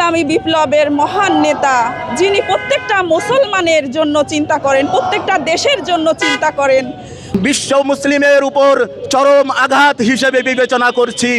ইসলামী বিপ্লবের মহান নেতা, যিনি প্রত্যেকটা মুসলমানের জন্য চিন্তা করেন, প্রত্যেকটা দেশের জন্য চিন্তা করেন। বিশ্ব মুসলিমের উপর চরম আঘাত হিসেবে বিবেচনা করছি।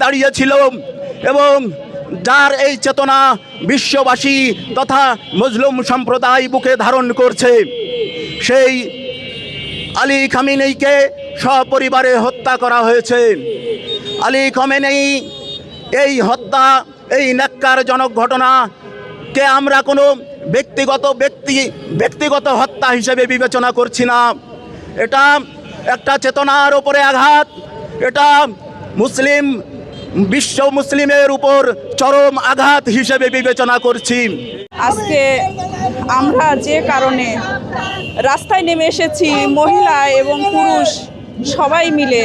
দাঁড়িয়েছিল এবং যার এই চেতনা বিশ্ববাসী তথা মুসলিম সম্প্রদায় বুকে ধারণ করছে, সেই আলী খামেনেইকে সপরিবারে হত্যা করা হয়েছে। আলী খামেনেই এই হত্যা, এই ন্যাক্কারজনক ঘটনাকে আমরা কোনো ব্যক্তিগত হত্যা হিসেবে বিবেচনা করছি না। এটা একটা চেতনার উপরে আঘাত, এটা বিশ্ব মুসলিমের উপর চরম আঘাত হিসেবে বিবেচনা করছি। আজকে আমরা যে কারণে রাস্তায় নেমে এসেছি, মহিলা এবং পুরুষ সবাই মিলে,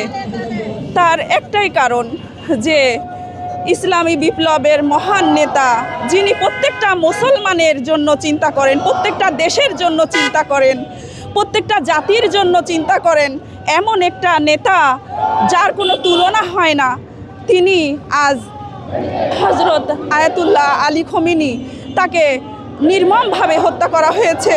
তার একটাই কারণ যে ইসলামী বিপ্লবের মহান নেতা, যিনি প্রত্যেকটা মুসলমানের জন্য চিন্তা করেন, প্রত্যেকটা দেশের জন্য চিন্তা করেন, প্রত্যেকটা জাতির জন্য চিন্তা করেন, এমন একটা নেতা যার কোনো তুলনা হয় না, তিনি আজ হযরত আয়াতুল্লাহ আলী খামেনি, তাকে নির্মমভাবে হত্যা করা হয়েছে।